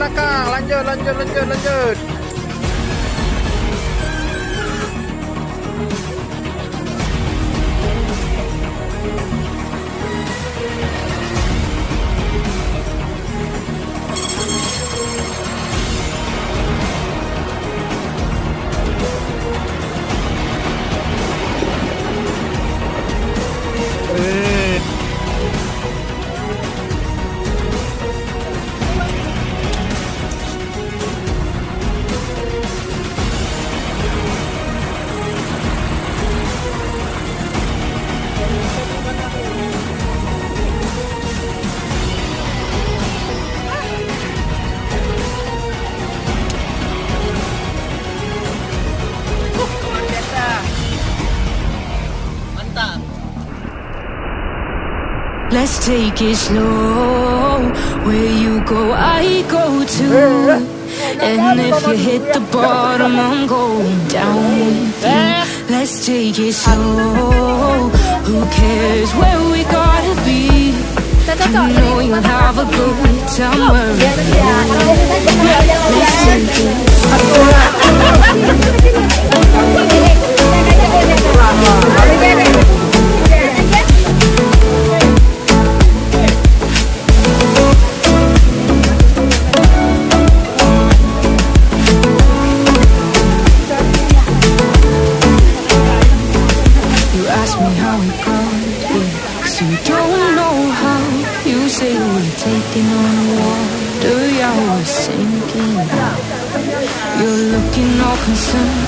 belakang. Lanjut, lanjut, lanjut, lanjut. Let's take it slow. Where you go, I go too. And if you hit the bottom, I'm going down with you. Let's take it slow. Who cares where we gotta be? You know you'll have a good time wherever you go. Let's take it. You ask me how we got here, 'cause you don't know how. You say we're taking on water, yeah, we're sinking. You're looking all concerned,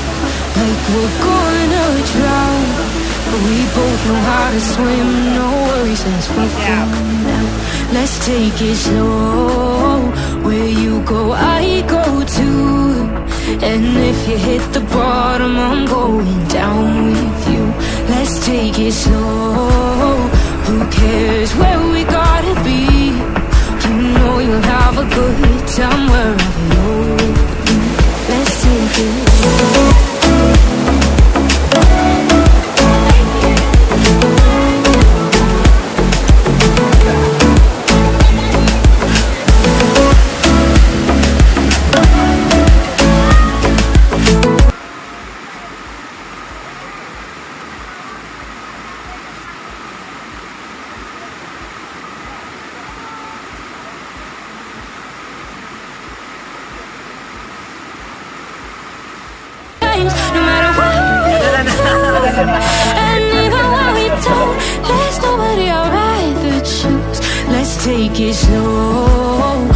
like we're gonna drown. But we both know how to swim, no worries as we go now. Let's take it slow. Where you go, I go too. And if you hit the bottom, I'm going down with you. Let's take it slow. Who cares where we gotta be? You know you'll have a good time wherever you're with me. Let's take it slow.